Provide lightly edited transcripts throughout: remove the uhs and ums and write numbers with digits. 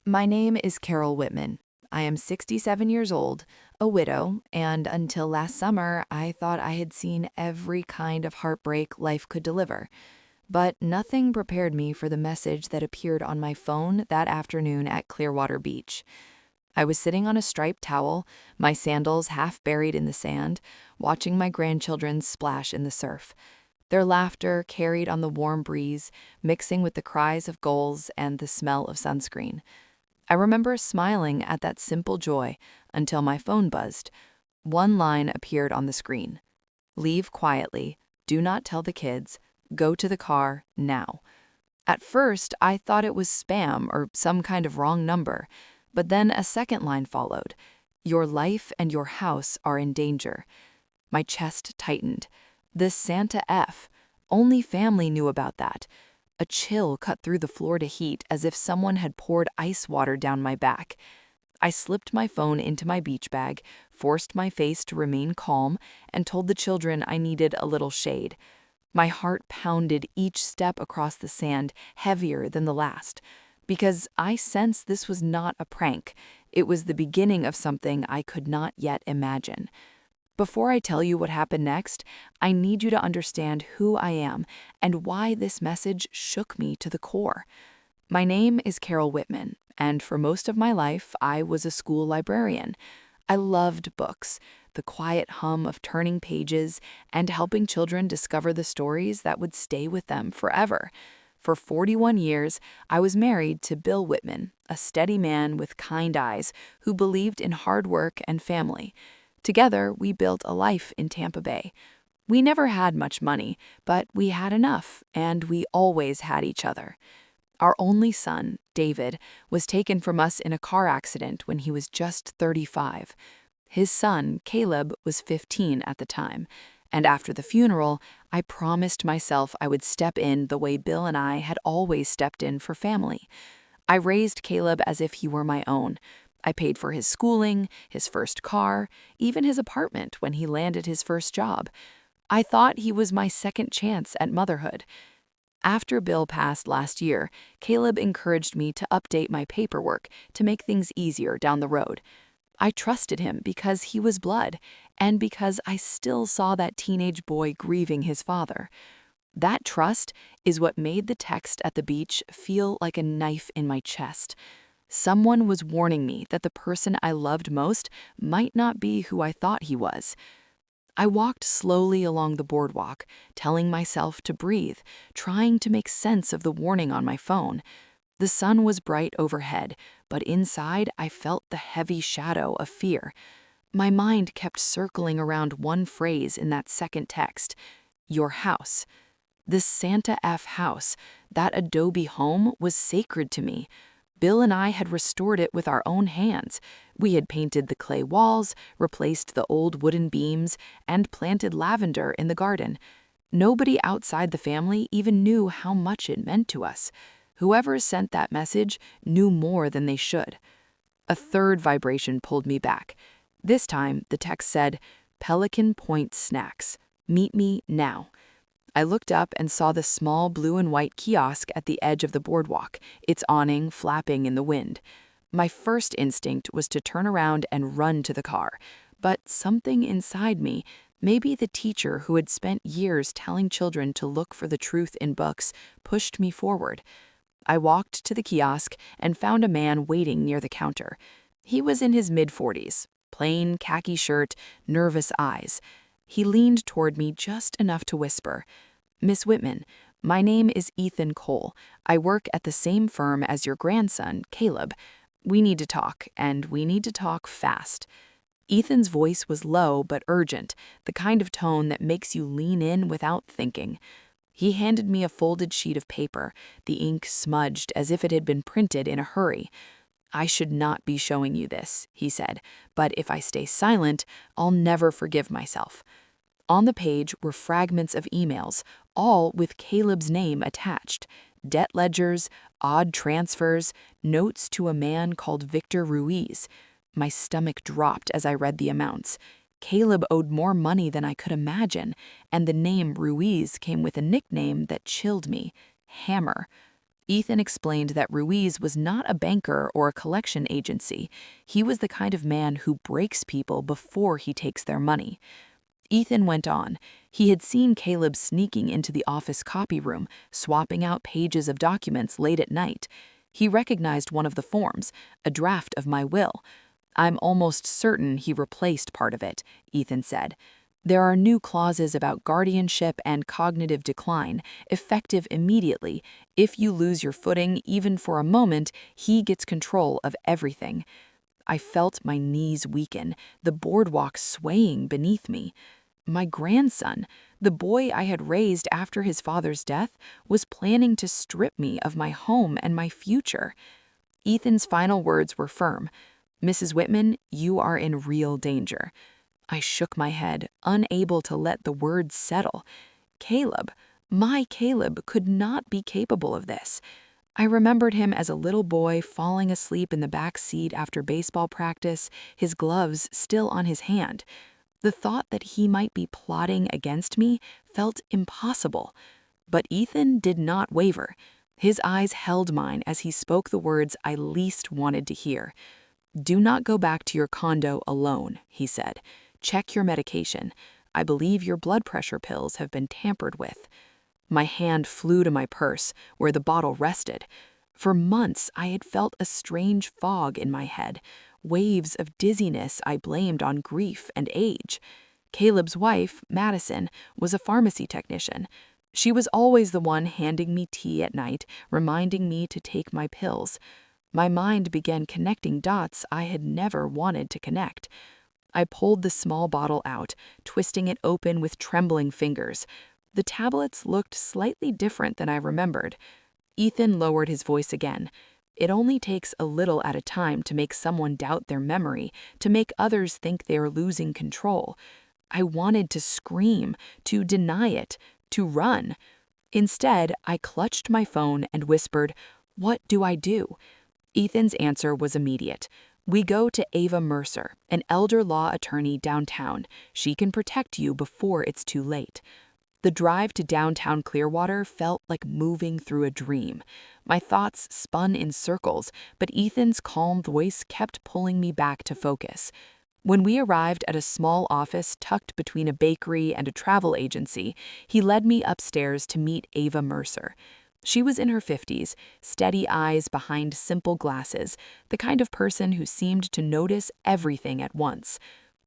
My name is Carol Whitman. I am 67 years old, a widow, and until last summer, I thought I had seen every kind of heartbreak life could deliver. But nothing prepared me for the message that appeared on my phone that afternoon at Clearwater Beach. I was sitting on a striped towel, my sandals half buried in the sand, watching my grandchildren splash in the surf. Their laughter carried on the warm breeze, mixing with the cries of gulls and the smell of sunscreen. I remember smiling at that simple joy until my phone buzzed. One line appeared on the screen. Leave quietly, do not tell the kids, go to the car now. At first, I thought it was spam or some kind of wrong number, but then a second line followed. Your life and your house are in danger. My chest tightened. This Santa F. Only family knew about that. A chill cut through the Florida heat as if someone had poured ice water down my back. I slipped my phone into my beach bag, forced my face to remain calm, and told the children I needed a little shade. My heart pounded each step across the sand, heavier than the last, because I sensed this was not a prank. It was the beginning of something I could not yet imagine. Before I tell you what happened next, I need you to understand who I am and why this message shook me to the core. My name is Carol Whitman, and for most of my life, I was a school librarian. I loved books, the quiet hum of turning pages, and helping children discover the stories that would stay with them forever. For 41 years, I was married to Bill Whitman, a steady man with kind eyes who believed in hard work and family. Together, we built a life in Tampa Bay. We never had much money, but we had enough, and we always had each other. Our only son, David, was taken from us in a car accident when he was just 35. His son, Caleb, was 15 at the time, and after the funeral, I promised myself I would step in the way Bill and I had always stepped in for family. I raised Caleb as if he were my own. I paid for his schooling, his first car, even his apartment when he landed his first job. I thought he was my second chance at motherhood. After Bill passed last year, Caleb encouraged me to update my paperwork to make things easier down the road. I trusted him because he was blood, and because I still saw that teenage boy grieving his father. That trust is what made the text at the beach feel like a knife in my chest. Someone was warning me that the person I loved most might not be who I thought he was. I walked slowly along the boardwalk, telling myself to breathe, trying to make sense of the warning on my phone. The sun was bright overhead, but inside I felt the heavy shadow of fear. My mind kept circling around one phrase in that second text: your house. This Santa F house, that adobe home, was sacred to me. Bill and I had restored it with our own hands. We had painted the clay walls, replaced the old wooden beams, and planted lavender in the garden. Nobody outside the family even knew how much it meant to us. Whoever sent that message knew more than they should. A third vibration pulled me back. This time, the text said, Pelican Point Snacks. Meet me now. I looked up and saw the small blue and white kiosk at the edge of the boardwalk, its awning flapping in the wind. My first instinct was to turn around and run to the car, but something inside me, maybe the teacher who had spent years telling children to look for the truth in books, pushed me forward. I walked to the kiosk and found a man waiting near the counter. He was in his mid-40s, plain khaki shirt, nervous eyes. He leaned toward me just enough to whisper, Miss Whitman, my name is Ethan Cole. I work at the same firm as your grandson, Caleb. We need to talk, and we need to talk fast. Ethan's voice was low but urgent, the kind of tone that makes you lean in without thinking. He handed me a folded sheet of paper, the ink smudged as if it had been printed in a hurry. I should not be showing you this, he said, but if I stay silent, I'll never forgive myself. On the page were fragments of emails, all with Caleb's name attached. Debt ledgers, odd transfers, notes to a man called Victor Ruiz. My stomach dropped as I read the amounts. Caleb owed more money than I could imagine, and the name Ruiz came with a nickname that chilled me, Hammer. Ethan explained that Ruiz was not a banker or a collection agency. He was the kind of man who breaks people before he takes their money. Ethan went on. He had seen Caleb sneaking into the office copy room, swapping out pages of documents late at night. He recognized one of the forms, a draft of my will. I'm almost certain he replaced part of it, Ethan said. There are new clauses about guardianship and cognitive decline, effective immediately. If you lose your footing, even for a moment, he gets control of everything. I felt my knees weaken, the boardwalk swaying beneath me. My grandson, the boy I had raised after his father's death, was planning to strip me of my home and my future. Ethan's final words were firm. Mrs. Whitman, you are in real danger. I shook my head, unable to let the words settle. Caleb, my Caleb, could not be capable of this. I remembered him as a little boy falling asleep in the back seat after baseball practice, his gloves still on his hand. The thought that he might be plotting against me felt impossible. But Ethan did not waver. His eyes held mine as he spoke the words I least wanted to hear. Do not go back to your condo alone, he said. Check your medication. I believe your blood pressure pills have been tampered with. My hand flew to my purse, where the bottle rested. For months, I had felt a strange fog in my head, waves of dizziness I blamed on grief and age. Caleb's wife, Madison, was a pharmacy technician. She was always the one handing me tea at night, reminding me to take my pills. My mind began connecting dots I had never wanted to connect. I pulled the small bottle out, twisting it open with trembling fingers. The tablets looked slightly different than I remembered. Ethan lowered his voice again. It only takes a little at a time to make someone doubt their memory, to make others think they are losing control. I wanted to scream, to deny it, to run. Instead, I clutched my phone and whispered, "What do I do?" Ethan's answer was immediate. We go to Ava Mercer, an elder law attorney downtown. She can protect you before it's too late. The drive to downtown Clearwater felt like moving through a dream. My thoughts spun in circles, but Ethan's calm voice kept pulling me back to focus. When we arrived at a small office tucked between a bakery and a travel agency, he led me upstairs to meet Ava Mercer. She was in her 50s, steady eyes behind simple glasses, the kind of person who seemed to notice everything at once.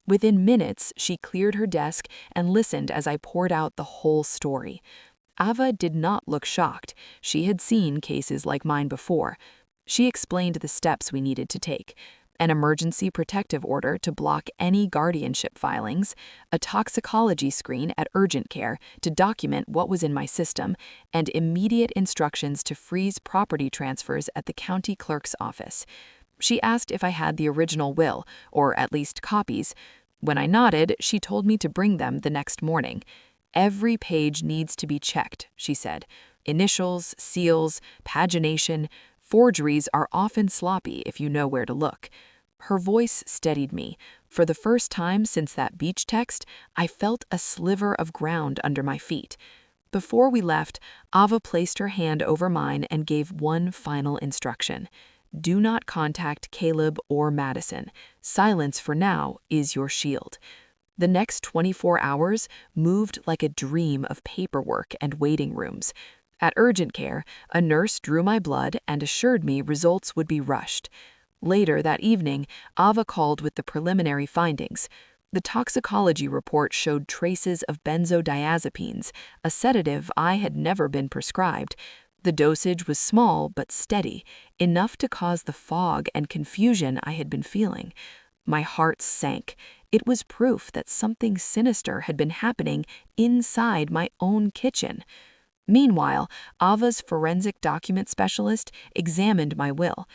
Within minutes, she cleared her desk and listened as I poured out the whole story. Ava did not look shocked. She had seen cases like mine before. She explained the steps we needed to take: an emergency protective order to block any guardianship filings, a toxicology screen at urgent care to document what was in my system, and immediate instructions to freeze property transfers at the county clerk's office. She asked if I had the original will, or at least copies. When I nodded, she told me to bring them the next morning. Every page needs to be checked, she said. Initials, seals, pagination. Forgeries are often sloppy if you know where to look. Her voice steadied me. For the first time since that beach text, I felt a sliver of ground under my feet. Before we left, Ava placed her hand over mine and gave one final instruction. Do not contact Caleb or Madison. Silence for now is your shield. The next 24 hours moved like a dream of paperwork and waiting rooms. At urgent care, a nurse drew my blood and assured me results would be rushed. Later that evening, Ava called with the preliminary findings. The toxicology report showed traces of benzodiazepines, a sedative I had never been prescribed. The dosage was small but steady, enough to cause the fog and confusion I had been feeling. My heart sank. It was proof that something sinister had been happening inside my own kitchen. Meanwhile, Ava's forensic document specialist examined my will.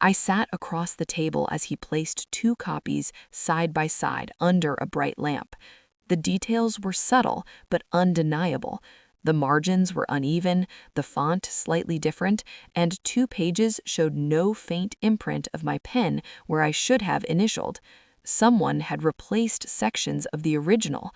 I sat across the table as he placed 2 copies side by side under a bright lamp. The details were subtle but undeniable. The margins were uneven, the font slightly different, and 2 pages showed no faint imprint of my pen where I should have initialed. Someone had replaced sections of the original.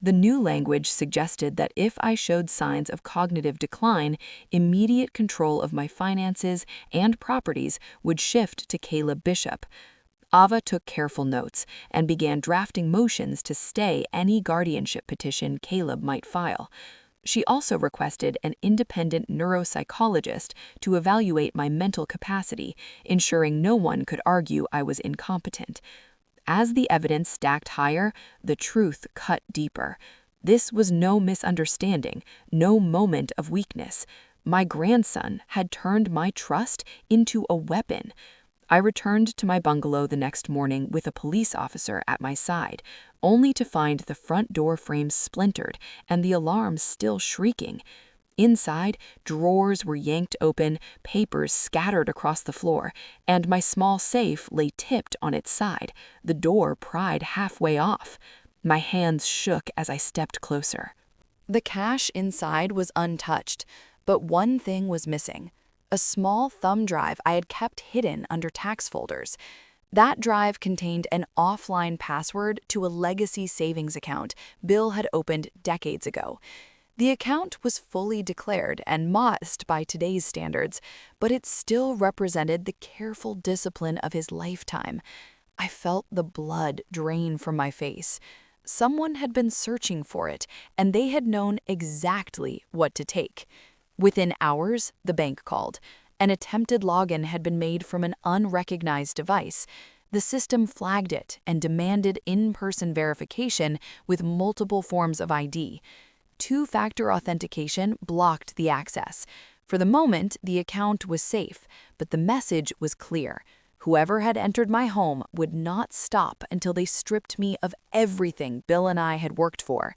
The new language suggested that if I showed signs of cognitive decline, immediate control of my finances and properties would shift to Caleb Bishop. Ava took careful notes and began drafting motions to stay any guardianship petition Caleb might file. She also requested an independent neuropsychologist to evaluate my mental capacity, ensuring no one could argue I was incompetent. As the evidence stacked higher, the truth cut deeper. This was no misunderstanding, no moment of weakness. My grandson had turned my trust into a weapon. I returned to my bungalow the next morning with a police officer at my side, only to find the front door frame splintered and the alarm still shrieking. Inside, drawers were yanked open, papers scattered across the floor, and my small safe lay tipped on its side, the door pried halfway off. My hands shook as I stepped closer. The cash inside was untouched, but one thing was missing: a small thumb drive I had kept hidden under tax folders. That drive contained an offline password to a legacy savings account Bill had opened decades ago. The account was fully declared and modest by today's standards, but it still represented the careful discipline of his lifetime. I felt the blood drain from my face. Someone had been searching for it, and they had known exactly what to take. Within hours, the bank called. An attempted login had been made from an unrecognized device. The system flagged it and demanded in-person verification with multiple forms of ID. Two-factor authentication blocked the access. For the moment, the account was safe, but the message was clear. Whoever had entered my home would not stop until they stripped me of everything Bill and I had worked for.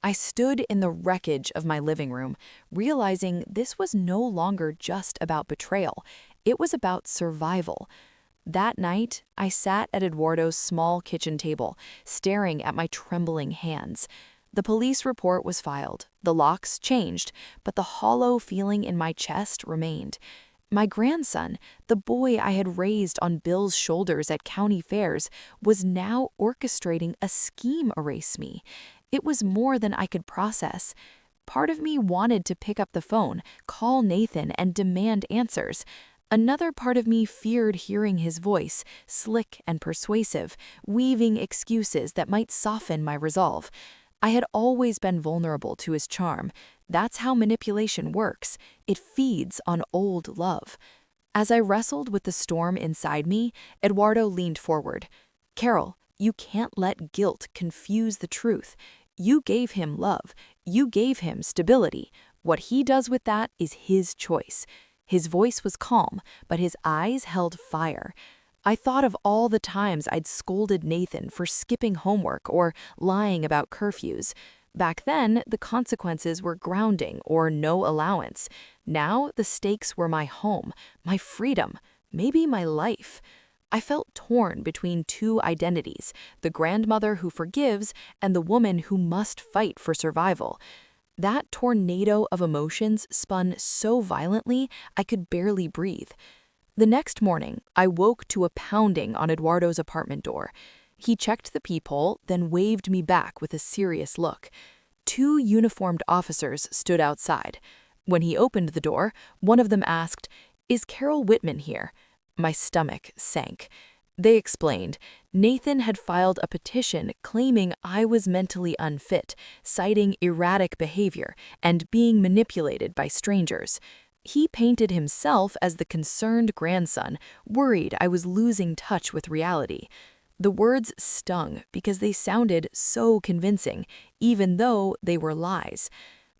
I stood in the wreckage of my living room, realizing this was no longer just about betrayal. It was about survival. That night, I sat at Eduardo's small kitchen table, staring at my trembling hands. The police report was filed, the locks changed, but the hollow feeling in my chest remained. My grandson, the boy I had raised on Bill's shoulders at county fairs, was now orchestrating a scheme to erase me. It was more than I could process. Part of me wanted to pick up the phone, call Nathan, and demand answers. Another part of me feared hearing his voice, slick and persuasive, weaving excuses that might soften my resolve. I had always been vulnerable to his charm. That's how manipulation works. It feeds on old love. As I wrestled with the storm inside me, Eduardo leaned forward. "Carol, you can't let guilt confuse the truth. You gave him love. You gave him stability. What he does with that is his choice." His voice was calm, but his eyes held fire. I thought of all the times I'd scolded Nathan for skipping homework or lying about curfews. Back then, the consequences were grounding or no allowance. Now, the stakes were my home, my freedom, maybe my life. I felt torn between two identities: the grandmother who forgives and the woman who must fight for survival. That tornado of emotions spun so violently I could barely breathe. The next morning, I woke to a pounding on Eduardo's apartment door. He checked the peephole, then waved me back with a serious look. Two uniformed officers stood outside. When he opened the door, one of them asked, "Is Carol Whitman here?" My stomach sank. They explained. Nathan had filed a petition claiming I was mentally unfit, citing erratic behavior and being manipulated by strangers. He painted himself as the concerned grandson, worried I was losing touch with reality. The words stung because they sounded so convincing, even though they were lies.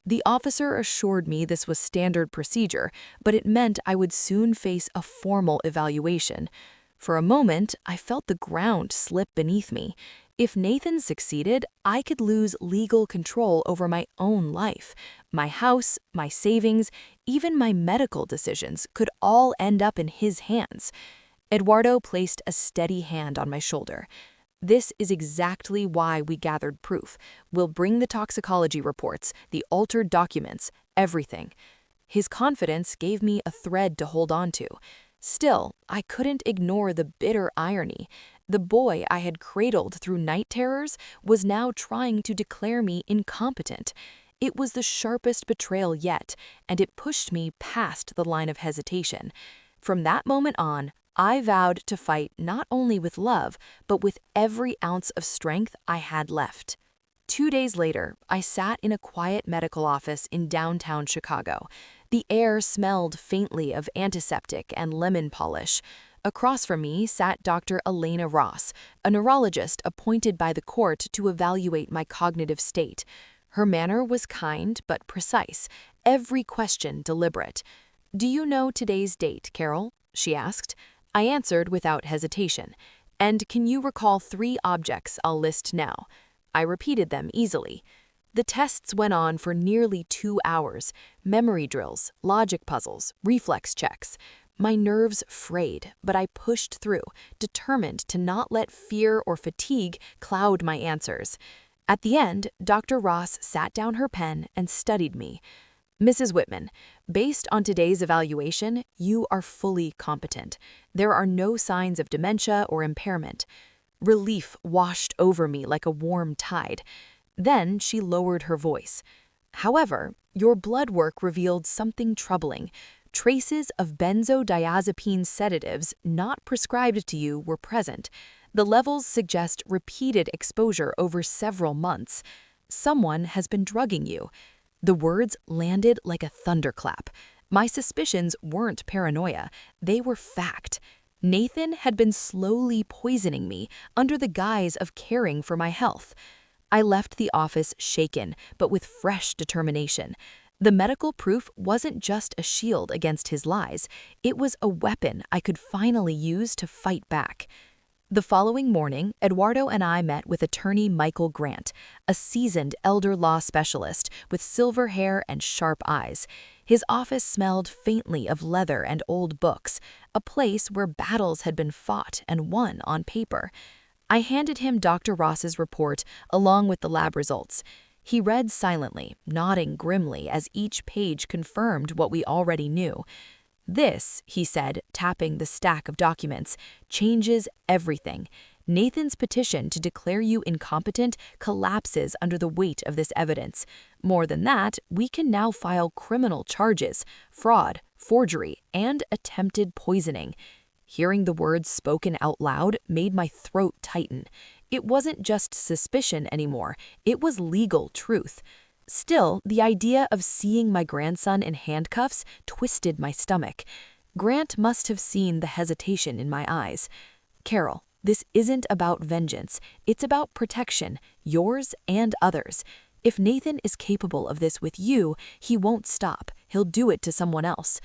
The officer assured me this was standard procedure, but it meant I would soon face a formal evaluation. For a moment, I felt the ground slip beneath me. If Nathan succeeded, I could lose legal control over my own life. My house, my savings, even my medical decisions could all end up in his hands. Eduardo placed a steady hand on my shoulder. "This is exactly why we gathered proof. We'll bring the toxicology reports, the altered documents, everything." His confidence gave me a thread to hold on to. Still, I couldn't ignore the bitter irony. The boy I had cradled through night terrors was now trying to declare me incompetent. It was the sharpest betrayal yet, and it pushed me past the line of hesitation. From that moment on, I vowed to fight not only with love, but with every ounce of strength I had left. 2 days later, I sat in a quiet medical office in downtown Chicago. The air smelled faintly of antiseptic and lemon polish. Across from me sat Dr. Elena Ross, a neurologist appointed by the court to evaluate my cognitive state. Her manner was kind but precise, every question deliberate. "Do you know today's date, Carol?" she asked. I answered without hesitation. "And can you recall 3 objects I'll list now?" I repeated them easily. The tests went on for nearly 2 hours. Memory drills, logic puzzles, reflex checks. My nerves frayed, but I pushed through, determined to not let fear or fatigue cloud my answers. At the end, Dr. Ross sat down her pen and studied me. "Mrs. Whitman, based on today's evaluation, you are fully competent. There are no signs of dementia or impairment." Relief washed over me like a warm tide. Then she lowered her voice. "However, your blood work revealed something troubling. Traces of benzodiazepine sedatives not prescribed to you were present. The levels suggest repeated exposure over several months. Someone has been drugging you." The words landed like a thunderclap. My suspicions weren't paranoia, they were fact. Nathan had been slowly poisoning me under the guise of caring for my health. I left the office shaken, but with fresh determination. The medical proof wasn't just a shield against his lies, it was a weapon I could finally use to fight back. The following morning, Eduardo and I met with attorney Michael Grant, a seasoned elder law specialist with silver hair and sharp eyes. His office smelled faintly of leather and old books, a place where battles had been fought and won on paper. I handed him Dr. Ross's report along with the lab results. He read silently, nodding grimly as each page confirmed what we already knew. "This," he said, tapping the stack of documents, "changes everything. Nathan's petition to declare you incompetent collapses under the weight of this evidence. More than that, we can now file criminal charges, fraud, forgery, and attempted poisoning." Hearing the words spoken out loud made my throat tighten. It wasn't just suspicion anymore, it was legal truth. Still, the idea of seeing my grandson in handcuffs twisted my stomach. Grant must have seen the hesitation in my eyes. "Carol, this isn't about vengeance. It's about protection, yours and others. If Nathan is capable of this with you, he won't stop. He'll do it to someone else."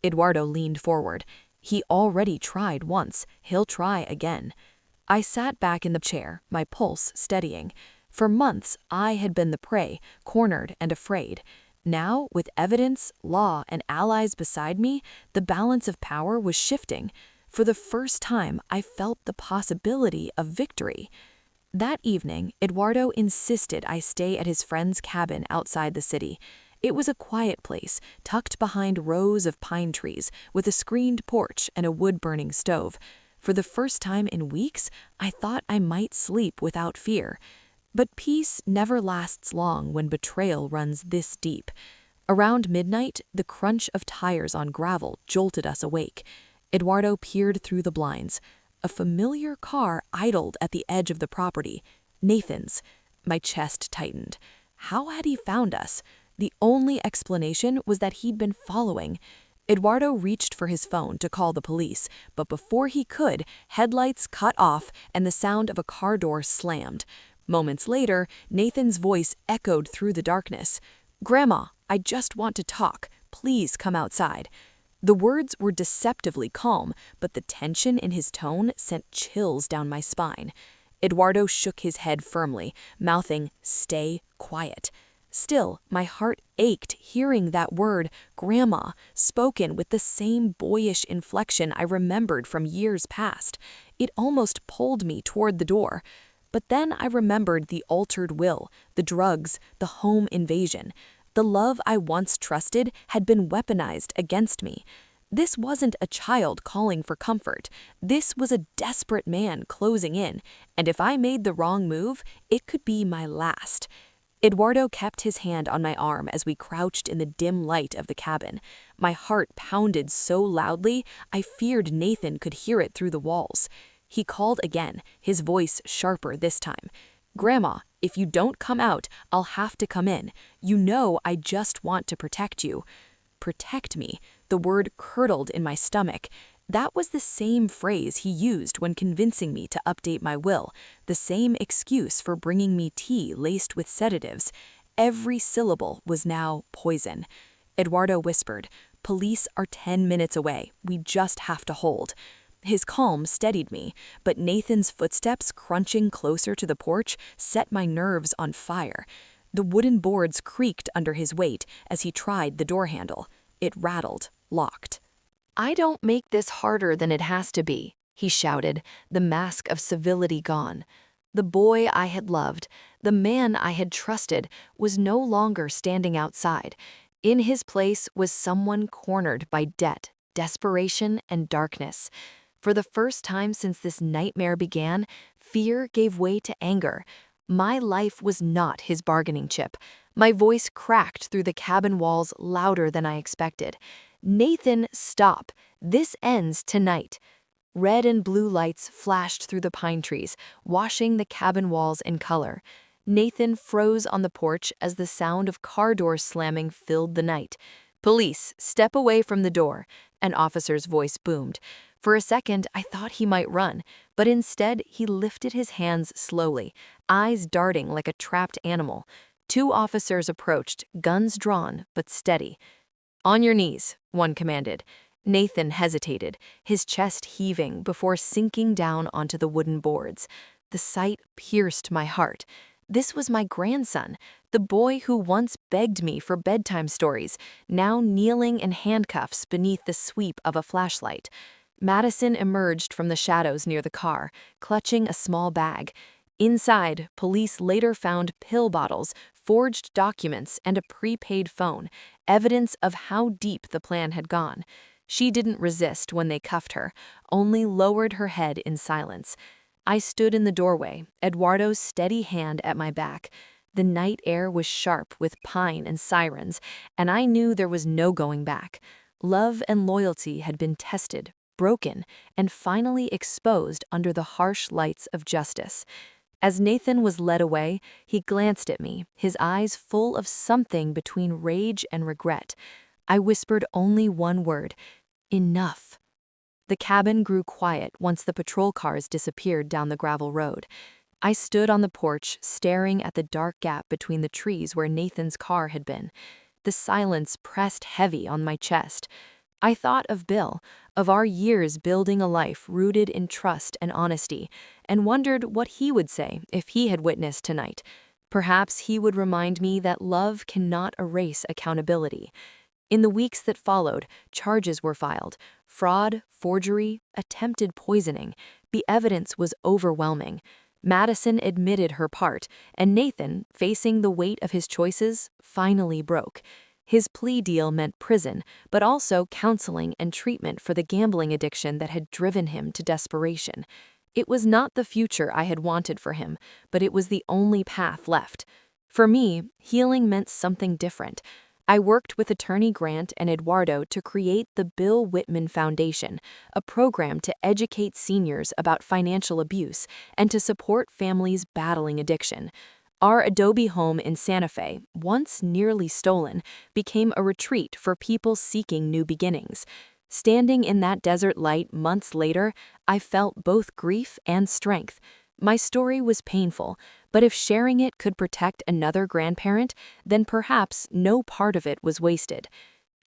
Eduardo leaned forward. "He already tried once. He'll try again." I sat back in the chair, my pulse steadying. For months, I had been the prey, cornered and afraid. Now, with evidence, law, and allies beside me, the balance of power was shifting. For the first time, I felt the possibility of victory. That evening, Eduardo insisted I stay at his friend's cabin outside the city. It was a quiet place, tucked behind rows of pine trees, with a screened porch and a wood-burning stove. For the first time in weeks, I thought I might sleep without fear. But peace never lasts long when betrayal runs this deep. Around midnight, the crunch of tires on gravel jolted us awake. Eduardo peered through the blinds. A familiar car idled at the edge of the property. Nathan's. My chest tightened. How had he found us? The only explanation was that he'd been following. Eduardo reached for his phone to call the police, but before he could, headlights cut off and the sound of a car door slammed. Moments later, Nathan's voice echoed through the darkness. "Grandma, I just want to talk. Please come outside." The words were deceptively calm, but the tension in his tone sent chills down my spine. Eduardo shook his head firmly, mouthing, "Stay quiet." Still, my heart ached hearing that word, "Grandma," spoken with the same boyish inflection I remembered from years past. It almost pulled me toward the door. But then I remembered the altered will, the drugs, the home invasion. The love I once trusted had been weaponized against me. This wasn't a child calling for comfort. This was a desperate man closing in, and if I made the wrong move, it could be my last. Eduardo kept his hand on my arm as we crouched in the dim light of the cabin. My heart pounded so loudly, I feared Nathan could hear it through the walls. He called again, his voice sharper this time. "Grandma, if you don't come out, I'll have to come in. You know I just want to protect you." Protect me. The word curdled in my stomach. That was the same phrase he used when convincing me to update my will, the same excuse for bringing me tea laced with sedatives. Every syllable was now poison. Eduardo whispered, "Police are 10 minutes away. We just have to hold." His calm steadied me, but Nathan's footsteps crunching closer to the porch set my nerves on fire. The wooden boards creaked under his weight as he tried the door handle. It rattled, locked. "I don't make this harder than it has to be," he shouted, the mask of civility gone. The boy I had loved, the man I had trusted, was no longer standing outside. In his place was someone cornered by debt, desperation, and darkness. For the first time since this nightmare began, fear gave way to anger. My life was not his bargaining chip. My voice cracked through the cabin walls louder than I expected. "Nathan, stop. This ends tonight." Red and blue lights flashed through the pine trees, washing the cabin walls in color. Nathan froze on the porch as the sound of car doors slamming filled the night. "Police, step away from the door," an officer's voice boomed. For a second, I thought he might run, but instead he lifted his hands slowly, eyes darting like a trapped animal. Two officers approached, guns drawn, but steady. "On your knees," one commanded. Nathan hesitated, his chest heaving before sinking down onto the wooden boards. The sight pierced my heart. This was my grandson, the boy who once begged me for bedtime stories, now kneeling in handcuffs beneath the sweep of a flashlight. Madison emerged from the shadows near the car, clutching a small bag. Inside, police later found pill bottles, forged documents, and a prepaid phone, evidence of how deep the plan had gone. She didn't resist when they cuffed her, only lowered her head in silence. I stood in the doorway, Eduardo's steady hand at my back. The night air was sharp with pine and sirens, and I knew there was no going back. Love and loyalty had been tested, broken, and finally exposed under the harsh lights of justice. As Nathan was led away, he glanced at me, his eyes full of something between rage and regret. I whispered only one word: "Enough." The cabin grew quiet once the patrol cars disappeared down the gravel road. I stood on the porch, staring at the dark gap between the trees where Nathan's car had been. The silence pressed heavy on my chest. I thought of Bill, of our years building a life rooted in trust and honesty, and wondered what he would say if he had witnessed tonight. Perhaps he would remind me that love cannot erase accountability. In the weeks that followed, charges were filed: fraud, forgery, attempted poisoning. The evidence was overwhelming. Madison admitted her part, and Nathan, facing the weight of his choices, finally broke. His plea deal meant prison, but also counseling and treatment for the gambling addiction that had driven him to desperation. It was not the future I had wanted for him, but it was the only path left. For me, healing meant something different. I worked with attorney Grant and Eduardo to create the Bill Whitman Foundation, a program to educate seniors about financial abuse and to support families battling addiction. Our adobe home in Santa Fe, once nearly stolen, became a retreat for people seeking new beginnings. Standing in that desert light months later, I felt both grief and strength. My story was painful, but if sharing it could protect another grandparent, then perhaps no part of it was wasted.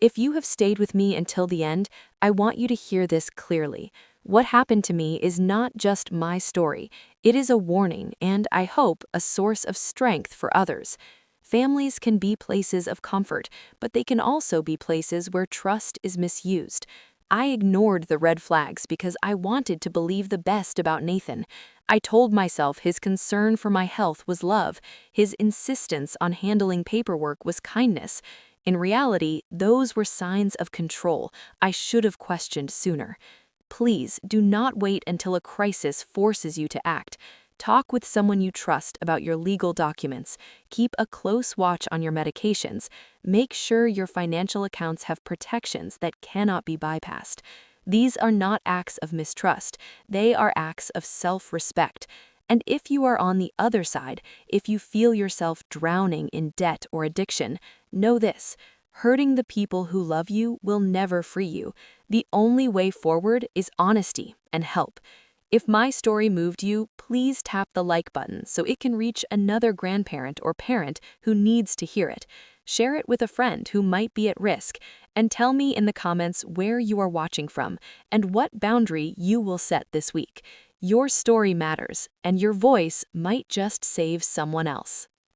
If you have stayed with me until the end, I want you to hear this clearly. What happened to me is not just my story. It is a warning and, I hope, a source of strength for others. Families can be places of comfort, but they can also be places where trust is misused. I ignored the red flags because I wanted to believe the best about Nathan. I told myself his concern for my health was love, his insistence on handling paperwork was kindness. In reality, those were signs of control I should have questioned sooner. Please do not wait until a crisis forces you to act. Talk with someone you trust about your legal documents. Keep a close watch on your medications. Make sure your financial accounts have protections that cannot be bypassed. These are not acts of mistrust, they are acts of self-respect. And if you are on the other side, if you feel yourself drowning in debt or addiction, know this: hurting the people who love you will never free you. The only way forward is honesty and help. If my story moved you, please tap the like button so it can reach another grandparent or parent who needs to hear it. Share it with a friend who might be at risk, and tell me in the comments where you are watching from and what boundary you will set this week. Your story matters, and your voice might just save someone else.